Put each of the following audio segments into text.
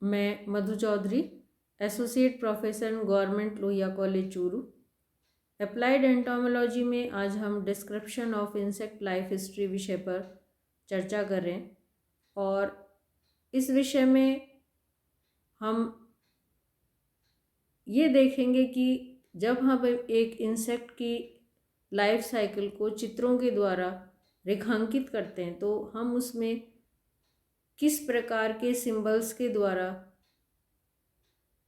मैं Madhu Chaudhary, associate professor government Lohia college Churu. Applied entomology में आज हम description of insect life history विषय पर चर्चा कर रहे हैं और इस विषय में हम ये देखेंगे कि जब हम एक इंसेक्ट की लाइफ साइकिल को चित्रों के द्वारा रेखांकित करते हैं तो हम उसमें किस प्रकार के सिंबल्स के द्वारा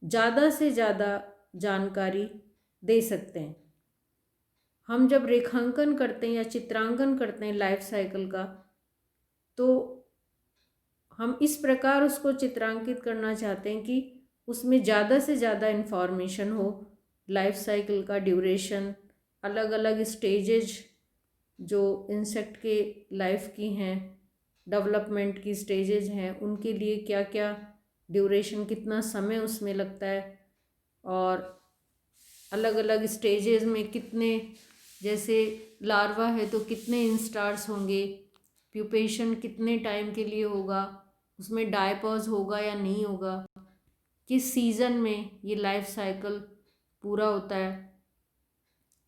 ज़्यादा से ज़्यादा जानकारी दे सकते हैं। हम जब रेखांकन करते हैं या चित्रांकन करते हैं लाइफ साइकिल का, तो हम इस प्रकार उसको चित्रांकित करना चाहते हैं कि उसमें ज़्यादा से ज़्यादा इन्फॉर्मेशन हो। लाइफ साइकिल का ड्यूरेशन, अलग अलग स्टेजेज जो इंसेक्ट के लाइफ की हैं, डेवलपमेंट की स्टेजेज हैं, उनके लिए क्या क्या ड्यूरेशन, कितना समय उसमें लगता है, और अलग अलग स्टेजेस में कितने, जैसे लार्वा है तो कितने इंस्टार्स होंगे, प्यूपेशन कितने टाइम के लिए होगा, उसमें डायपॉज होगा या नहीं होगा, किस सीज़न में ये लाइफ साइकिल पूरा होता है।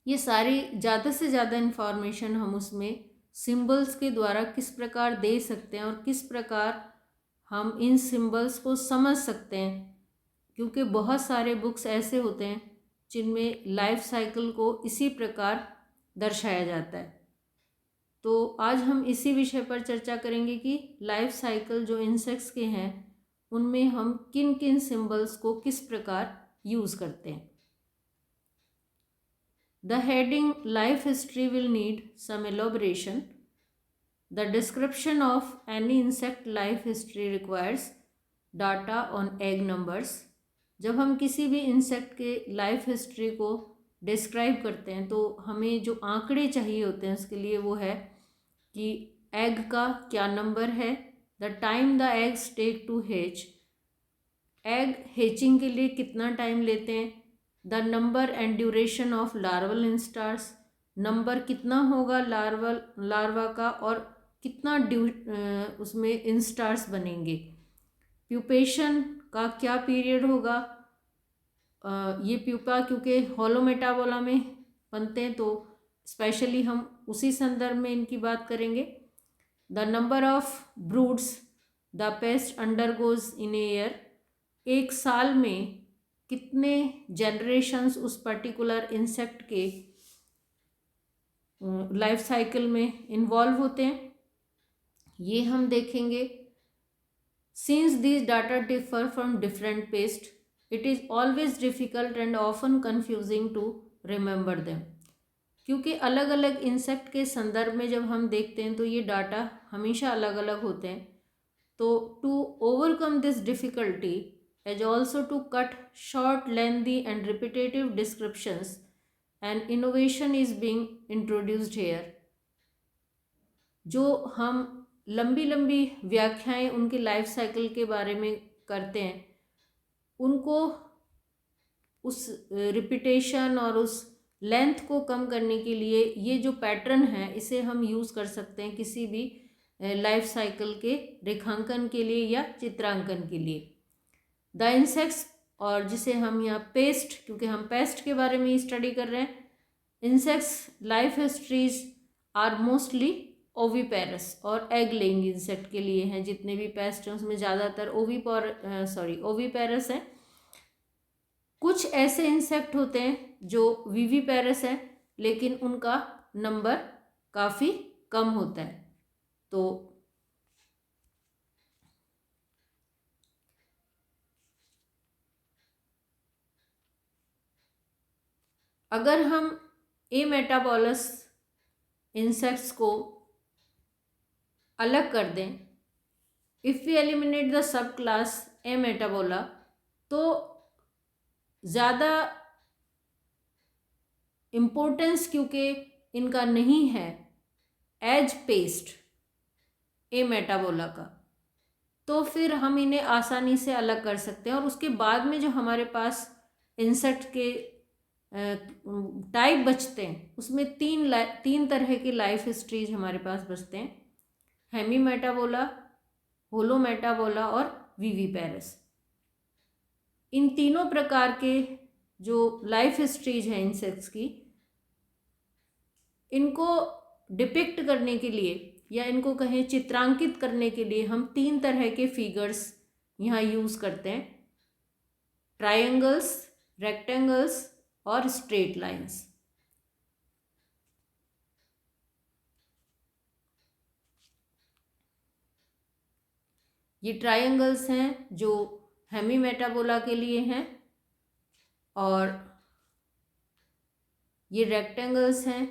ये सारी ज़्यादा से ज़्यादा इन्फॉर्मेशन हम उसमें सिंबल्स के द्वारा किस प्रकार दे सकते हैं और किस प्रकार हम इन सिंबल्स को समझ सकते हैं, क्योंकि बहुत सारे बुक्स ऐसे होते हैं जिनमें लाइफ साइकिल को इसी प्रकार दर्शाया जाता है। तो आज हम इसी विषय पर चर्चा करेंगे कि लाइफ साइकिल जो इंसेक्ट्स के हैं उनमें हम किन किन सिंबल्स को किस प्रकार यूज़ करते हैं। The heading Life History will need some elaboration. The description of any insect life history requires data on egg numbers. जब हम किसी भी इंसेक्ट के लाइफ हिस्ट्री को डिस्क्राइब करते हैं तो हमें जो आंकड़े चाहिए होते हैं उसके लिए वो है कि एग का क्या नंबर है, the time the eggs take to hatch, egg hatching के लिए कितना टाइम लेते हैं, the number and duration of larval instars, number कितना होगा लार्वा का और कितना उसमें इंस्टार्स बनेंगे, प्यूपेशन का क्या पीरियड होगा, ये प्यूपा क्योंकि हॉलो मेटाबोला में बनते हैं तो स्पेशली हम उसी संदर्भ में इनकी बात करेंगे। The number of broods the pest undergoes in a year, एक साल में कितने जनरेशन्स उस पर्टिकुलर इंसेक्ट के लाइफ साइकिल में इन्वॉल्व होते हैं, ये हम देखेंगे। Since these data differ from different pest, it is always difficult and often confusing to remember them, क्योंकि अलग अलग इंसेक्ट के संदर्भ में जब हम देखते हैं तो ये डाटा हमेशा अलग अलग होते हैं। तो to overcome this difficulty as also to cut short, lengthy and repetitive descriptions, and innovation is being introduced here. जो हम लंबी लंबी व्याख्याएं उनकी लाइफ साइकिल के बारे में करते हैं, उनको उस रिपीटेशन और उस लेंथ को कम करने के लिए ये जो पैटर्न है इसे हम यूज़ कर सकते हैं किसी भी लाइफ साइकिल के रेखांकन के लिए या चित्रांकन के लिए। द इंसेक्ट्स, और जिसे हम यहाँ पेस्ट, क्योंकि हम पेस्ट के बारे में ही स्टडी कर रहे हैं, insects life histories are mostly oviparous और एग लेइंग इंसेक्ट के लिए हैं। जितने भी पेस्ट हैं उसमें ज़्यादातर ओविपेरस हैं। कुछ ऐसे इंसेक्ट होते हैं जो विविपेरस हैं लेकिन उनका नंबर काफ़ी कम होता है। तो अगर हम ए मेटाबोलस इंसेक्ट्स को अलग कर दें, if we eliminate the subclass ametabola, तो ज़्यादा इम्पोर्टेंस क्योंकि इनका नहीं है एज पेस्ट ए मेटाबोला का, तो फिर हम इन्हें आसानी से अलग कर सकते हैं। और उसके बाद में जो हमारे पास इंसेक्ट के टाइप बचते हैं उसमें तीन तरह की लाइफ हिस्ट्रीज हमारे पास बचते हैं, हेमी मेटाबोला, होलो मेटाबोला और विविपेरस। इन तीनों प्रकार के जो लाइफ हिस्ट्रीज हैं इंसेक्ट्स की, इनको डिपिक्ट करने के लिए या इनको कहें चित्रांकित करने के लिए हम तीन तरह के फिगर्स यहाँ यूज़ करते हैं, ट्रायंगल्स, रेक्टेंगल्स और स्ट्रेट लाइंस। ये ट्रायंगल्स हैं जो हेमीमेटाबोला के लिए हैं और ये रेक्टेंगल्स हैं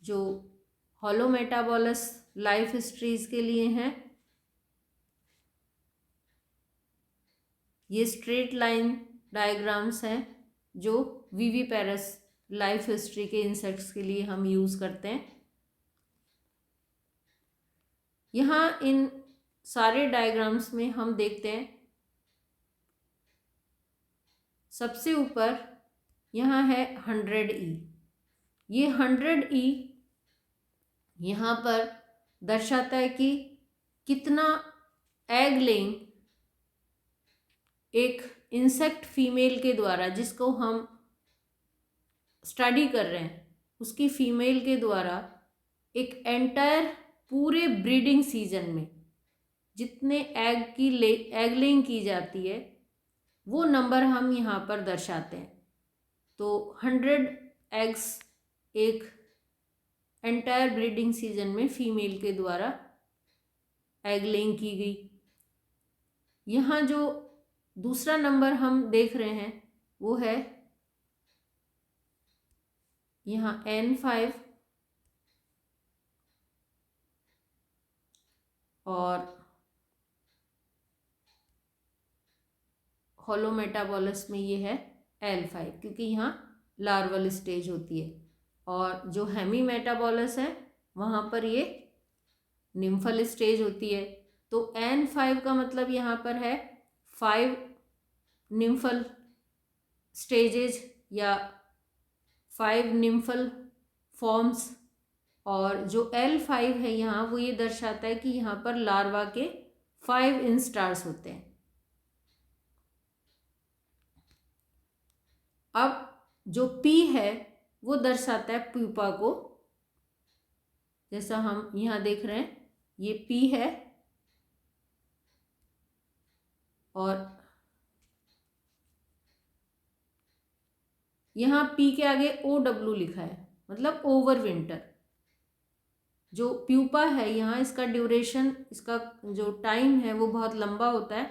जो होलोमेटाबोलस लाइफ हिस्ट्रीज के लिए हैं। ये स्ट्रेट लाइन डायग्राम्स हैं जो विविपेरस लाइफ हिस्ट्री के इंसेक्ट्स के लिए हम यूज़ करते हैं। यहाँ इन सारे डायग्राम्स में हम देखते हैं सबसे ऊपर यहाँ है 100E। ये 100E यहाँ पर दर्शाता है कि कितना एग लेइंग एक इंसेक्ट फीमेल के द्वारा, जिसको हम स्टडी कर रहे हैं, उसकी फीमेल के द्वारा एक एंटायर पूरे ब्रीडिंग सीजन में जितने एग लेइंग की जाती है वो नंबर हम यहाँ पर दर्शाते हैं। तो 100 एग्स एक एंटायर ब्रीडिंग सीजन में फीमेल के द्वारा एग लेइंग की गई। यहाँ जो दूसरा नंबर हम देख रहे हैं वो है यहाँ N5 और होलोमेटाबोलस में ये है L5, क्योंकि यहाँ लार्वल स्टेज होती है। और जो हेमीमेटाबोलस है वहाँ पर ये निम्फल स्टेज होती है। तो N5 का मतलब यहाँ पर है 5 निम्फल स्टेजेज या 5 निम्फल फॉर्म्स, और जो L5 है यहाँ वो ये दर्शाता है कि यहाँ पर लार्वा के 5 इंस्टार्स होते हैं। अब जो P है वो दर्शाता है प्यूपा को, जैसा हम यहाँ देख रहे हैं ये P है और यहाँ P के आगे OW लिखा है, मतलब ओवर विंटर। जो प्यूपा है यहाँ इसका ड्यूरेशन, इसका जो टाइम है वो बहुत लंबा होता है,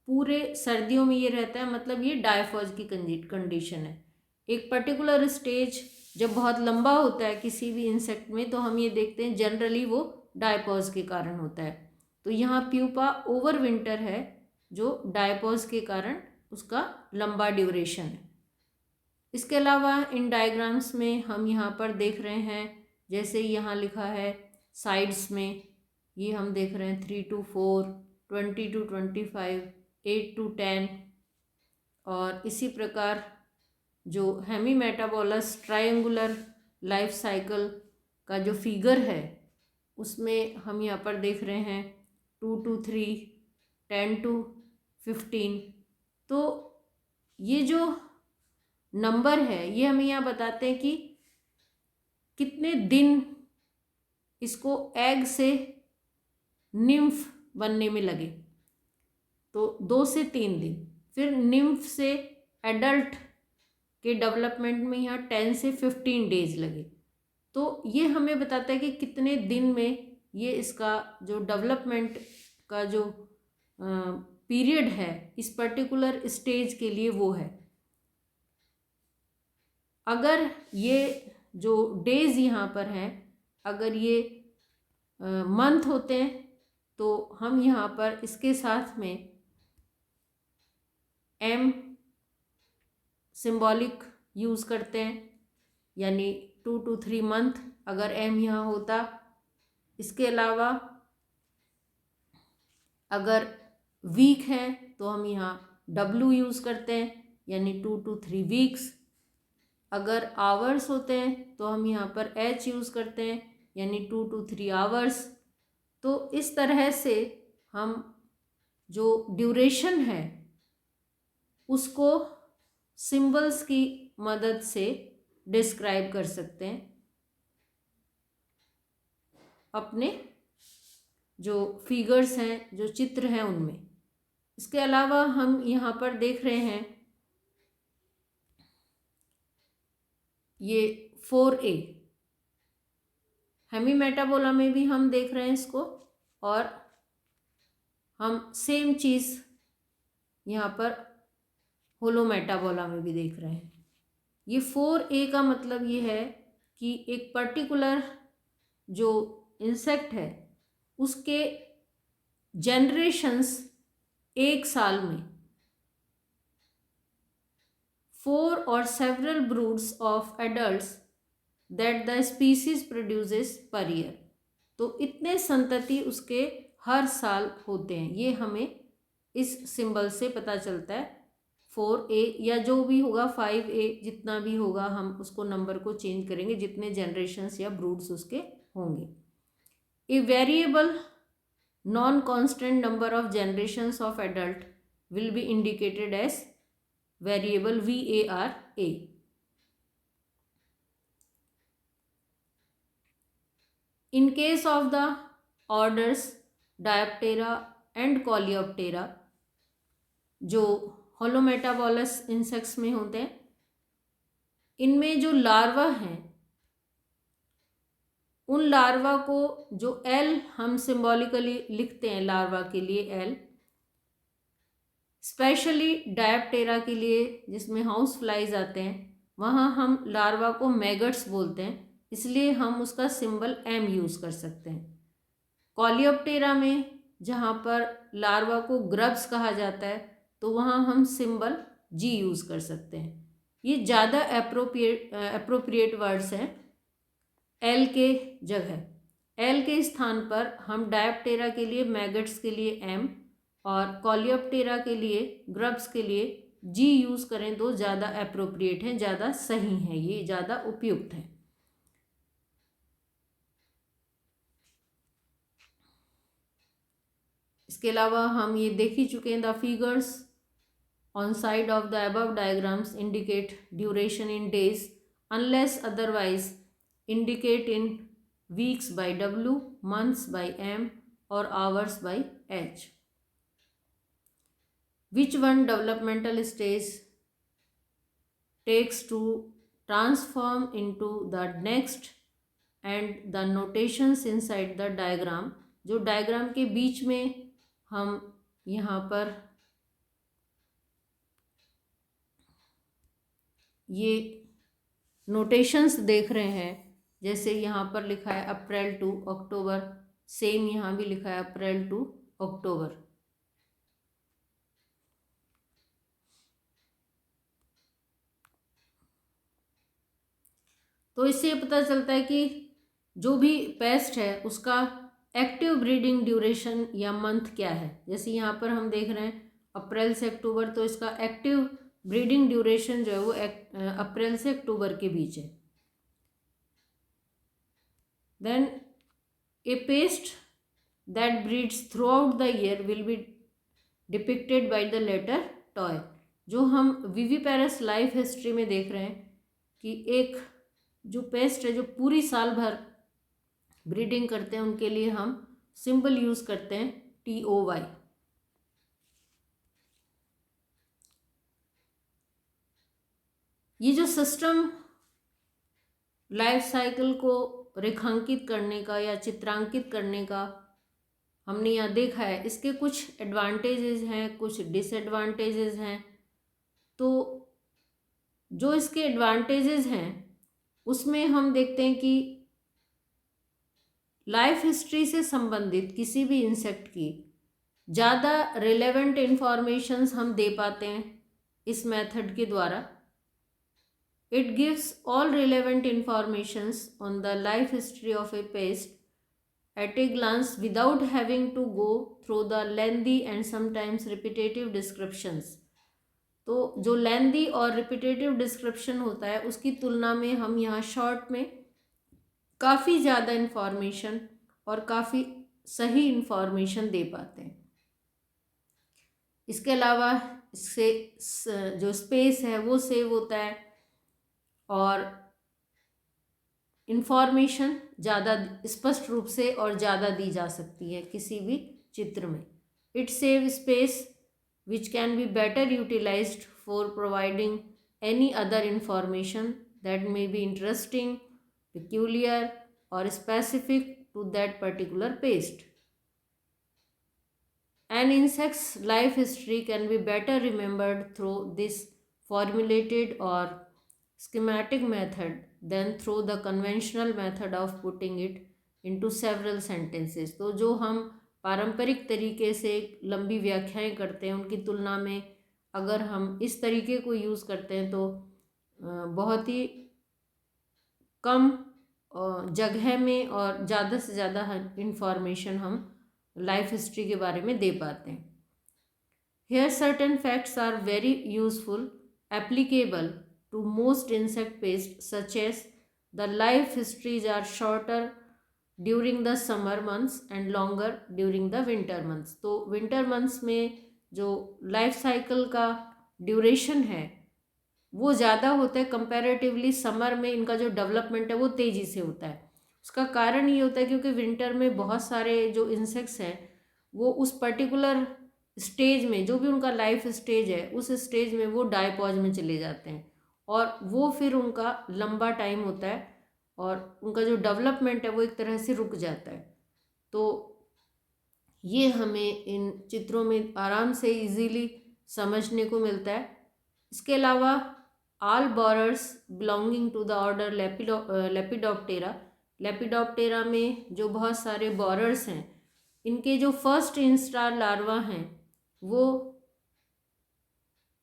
पूरे सर्दियों में ये रहता है, मतलब ये डायफॉज की कंडीशन है। एक पर्टिकुलर स्टेज जब बहुत लंबा होता है किसी भी इंसेक्ट में तो हम ये देखते हैं जनरली वो डायपॉज के कारण होता है। तो यहाँ प्यूपा ओवर विंटर है जो डायपॉज के कारण उसका लंबा ड्यूरेशन है। इसके अलावा इन डायग्राम्स में हम यहाँ पर देख रहे हैं, जैसे यहाँ लिखा है साइड्स में, ये हम देख रहे हैं 3 to 4, 20 to 25, 8 to 10, और इसी प्रकार जो हेमीमेटाबोलस ट्रायंगुलर लाइफ साइकिल का जो फिगर है उसमें हम यहाँ पर देख रहे हैं 2 to 3, 10 to 15। तो ये जो नंबर है ये हमें यहाँ बताते हैं कि कितने दिन इसको एग से निम्फ बनने में लगे। तो 2 से 3 दिन, फिर निम्फ से एडल्ट के डेवलपमेंट में यहाँ 10 से 15 डेज लगे। तो ये हमें बताता है कि कितने दिन में ये इसका जो डेवलपमेंट का जो पीरियड है इस पर्टिकुलर स्टेज के लिए वो है। अगर ये जो डेज यहाँ पर हैं अगर ये मंथ होते हैं तो हम यहाँ पर इसके साथ में M सिंबॉलिक यूज़ करते हैं, यानी 2 to 3 मंथ अगर M यहाँ होता। इसके अलावा अगर वीक है तो हम यहाँ W यूज़ करते हैं, यानी 2 to 3 वीक्स। अगर आवर्स होते हैं तो हम यहाँ पर H यूज़ करते हैं, यानी 2 to 3 आवर्स। तो इस तरह से हम जो ड्यूरेशन है उसको सिंबल्स की मदद से डिस्क्राइब कर सकते हैं अपने जो फिगर्स हैं, जो चित्र हैं उनमें। इसके अलावा हम यहाँ पर देख रहे हैं ये 4A हेमीमेटाबोला में भी हम देख रहे हैं इसको, और हम सेम चीज़ यहाँ पर होलोमेटाबोला में भी देख रहे हैं। ये 4A का मतलब ये है कि एक पर्टिकुलर जो इंसेक्ट है उसके जनरेशंस एक साल में 4 or several broods of adults that the species produces per year। तो इतने संतति उसके हर साल होते हैं, ये हमें इस सिंबल से पता चलता है। 4A या जो भी होगा 5A जितना भी होगा हम उसको नंबर को चेंज करेंगे जितने जनरेशन्स या ब्रूड्स उसके होंगे। A variable non constant number of generations of adult will be indicated as variable VARA। In case of the orders Dioptera and Coleoptera जो होलोमेटाबोलस इंसेक्ट्स में होते हैं, इनमें जो लार्वा हैं उन लार्वा को जो L हम सिंबॉलिकली लिखते हैं लार्वा के लिए L, स्पेशली डायोप्टेरा के लिए जिसमें हाउस फ्लाइज आते हैं वहाँ हम लार्वा को मैगट्स बोलते हैं, इसलिए हम उसका सिंबल M यूज़ कर सकते हैं। कॉलियोप्टेरा में जहाँ पर लार्वा को ग्रब्स कहा जाता है तो वहाँ हम सिंबल G यूज़ कर सकते हैं। ये ज़्यादा अप्रोप्रिएट वर्ड्स हैं L के जगह। L के स्थान पर हम डायोप्टेरा के लिए मैगट्स के लिए M और कॉलियोप्टेरा के लिए ग्रब्स के लिए G यूज़ करें तो ज़्यादा अप्रोप्रिएट हैं, ज़्यादा सही हैं, ये ज़्यादा उपयुक्त हैं। इसके अलावा हम ये देख ही चुके हैं, the figures on side of the above diagrams indicate duration in days unless otherwise indicate in weeks by W, months by M or hours by H। Which one developmental stage takes to transform into the next and the notations inside the diagram, जो diagram के बीच में हम यहाँ पर ये notations देख रहे हैं, जैसे यहाँ पर लिखा है अप्रैल टू अक्टूबर, सेम यहाँ भी लिखा है अप्रैल टू अक्टूबर। तो इससे पता चलता है कि जो भी पेस्ट है उसका एक्टिव ब्रीडिंग ड्यूरेशन या मंथ क्या है। जैसे यहाँ पर हम देख रहे हैं अप्रैल से अक्टूबर, तो इसका एक्टिव ब्रीडिंग ड्यूरेशन जो है वो अप्रैल से अक्टूबर के बीच है। Then a pest that breeds throughout the year will be depicted by the letter toy। जो हम विविपेरस लाइफ हिस्ट्री में देख रहे हैं कि एक जो पेस्ट है जो पूरी साल भर ब्रीडिंग करते हैं उनके लिए हम सिंबल यूज़ करते हैं TOY। ये जो सिस्टम लाइफ साइकिल को रेखांकित करने का या चित्रांकित करने का हमने यहाँ देखा है, इसके कुछ एडवांटेजेस हैं, कुछ डिसएडवांटेजेस हैं। तो जो इसके एडवांटेजेस हैं उसमें हम देखते हैं कि लाइफ हिस्ट्री से संबंधित किसी भी इंसेक्ट की ज़्यादा रिलेवेंट इंफॉर्मेशंस हम दे पाते हैं इस मेथड के द्वारा। It gives all relevant informations on the life history of a pest at a glance without having to go through the lengthy and sometimes repetitive descriptions। तो जो lengthy और repetitive description होता है उसकी तुलना में हम यहाँ शॉर्ट में काफ़ी ज़्यादा इन्फॉर्मेशन और काफ़ी सही इन्फॉर्मेशन दे पाते हैं। इसके अलावा इससे जो स्पेस है वो सेव होता है और इन्फॉर्मेशन ज़्यादा स्पष्ट रूप से और ज़्यादा दी जा सकती है किसी भी चित्र में. It save space which can be better utilized for providing any other information that may be interesting, peculiar, or specific to that particular paste. An insect's life history can be better remembered through this formulated or schematic method than through the conventional method of putting it into several sentences. तो जो हम पारंपरिक तरीके से लंबी व्याख्याएं करते हैं उनकी तुलना में अगर हम इस तरीके को यूज़ करते हैं तो बहुत ही कम जगह में और ज़्यादा से ज़्यादा इंफॉर्मेशन हम लाइफ हिस्ट्री के बारे में दे पाते हैं. Here certain facts are very useful, applicable to most insect pests, such as the life histories are shorter during the summer months and longer during the winter months. तो winter months में जो life cycle का duration है वो ज़्यादा होता है comparatively summer में. इनका जो डेवलपमेंट है वो तेज़ी से होता है. उसका कारण ये होता है क्योंकि विंटर में बहुत सारे जो इंसेक्ट्स हैं वो उस पर्टिकुलर स्टेज में, जो भी उनका लाइफ स्टेज है उस स्टेज में वो डायपॉज में चले जाते हैं और वो फिर उनका लंबा टाइम होता है और उनका जो डेवलपमेंट है वो एक तरह से रुक जाता है. तो ये हमें इन चित्रों में आराम से इजीली समझने को मिलता है. इसके अलावा all borers belonging to the order Lepidoptera, Lepidoptera में जो बहुत सारे बोरर्स हैं इनके जो फर्स्ट इंस्टार लार्वा हैं वो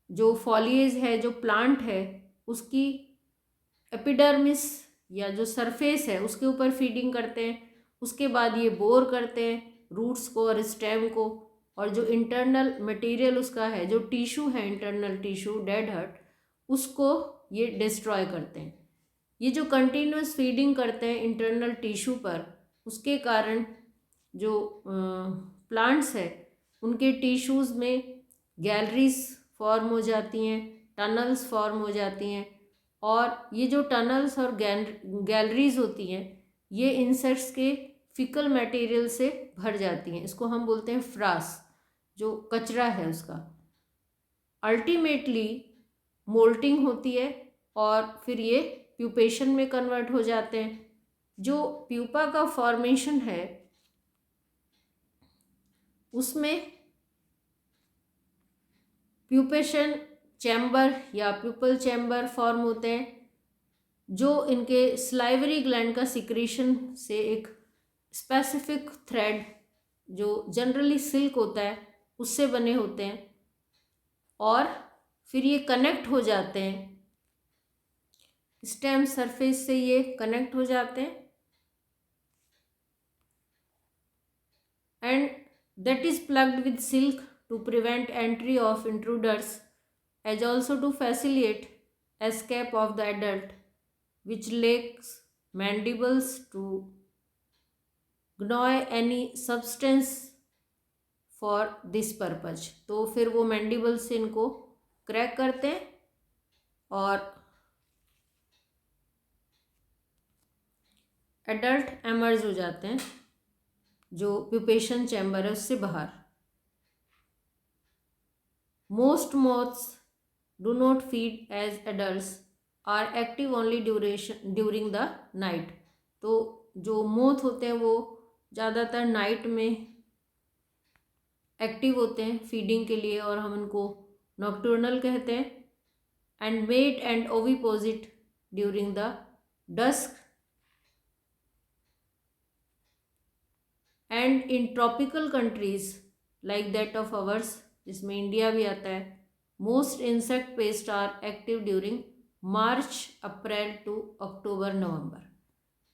जो फॉलिएज है, जो प्लांट है उसकी एपिडर्मिस या जो सरफेस है उसके ऊपर फीडिंग करते हैं. उसके बाद ये बोर करते हैं रूट्स को और स्टेम को और जो इंटरनल मटेरियल उसका है, जो टिश्यू है, इंटरनल टिश्यू डेड हर्ट, उसको ये डिस्ट्रॉय करते हैं. ये जो कंटिन्यूस फीडिंग करते हैं इंटरनल टिश्यू पर उसके कारण जो प्लांट्स है उनके टिश्यूज़ में गैलरीज फॉर्म हो जाती हैं, टनल्स फॉर्म हो जाती हैं और ये जो टनल्स और गैलरीज होती हैं ये इंसेक्ट्स के फिकल मटेरियल से भर जाती हैं. इसको हम बोलते हैं फ्रास, जो कचरा है उसका. अल्टीमेटली मोल्टिंग होती है और फिर ये प्यूपेशन में कन्वर्ट हो जाते हैं. जो प्यूपा का फॉर्मेशन है उसमें प्यूपेशन चैम्बर या प्यूपल चैम्बर फॉर्म होते हैं जो इनके स्लाइवरी ग्लैंड का सिक्रीशन से एक स्पेसिफिक थ्रेड जो जनरली सिल्क होता है उससे बने होते हैं और फिर ये कनेक्ट हो जाते हैं स्टेम सरफेस से, ये कनेक्ट हो जाते हैं and that is plugged with silk to prevent entry of intruders as also to facilitate escape of the adult which lacks mandibles to gnaw any substance for this purpose. तो फिर वो mandible से इनको crack करते हैं और adult emerge हो जाते हैं जो प्यूपेशन चैम्बर है उससे बाहर. Most moths do not feed as adults are active only during the night. तो जो मोथ होते हैं वो ज़्यादातर नाइट में एक्टिव होते हैं फीडिंग के लिए और हम उनको नॉक्टर्नल कहते हैं. And mate and oviposit during the dusk. And in tropical countries like that of ours, जिसमें इंडिया भी आता है, most insect pest are active during March April to October November.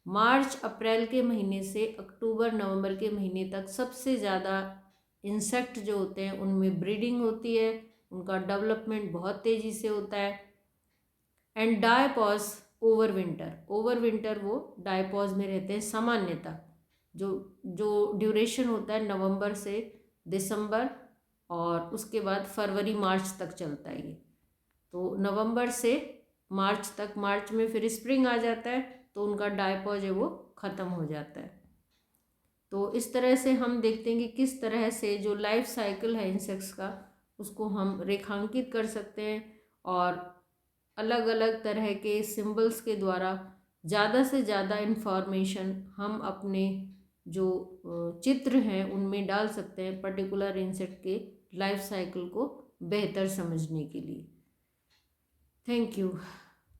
March April के महीने से अक्टूबर नवंबर के महीने तक सबसे ज़्यादा इंसेक्ट जो होते हैं उनमें ब्रीडिंग होती है, उनका डेवलपमेंट बहुत तेज़ी से होता है. And diapause over winter, over winter वो डायपॉज में रहते हैं सामान्यतः. जो ड्यूरेशन होता है नवंबर से दिसंबर और उसके बाद फरवरी मार्च तक चलता है ये। तो नवंबर से मार्च तक, मार्च में फिर स्प्रिंग आ जाता है तो उनका डायपॉज है वो ख़त्म हो जाता है। तो इस तरह से हम देखते हैं कि किस तरह से जो लाइफ साइकिल है इंसेक्ट्स का उसको हम रेखांकित कर सकते हैं और अलग अलग तरह के सिंबल्स के द्वारा ज़्यादा से ज़्यादा इन्फॉर्मेशन हम अपने जो चित्र हैं उनमें डाल सकते हैं पर्टिकुलर इंसेक्ट के लाइफ साइकिल को बेहतर समझने के लिए। Thank you.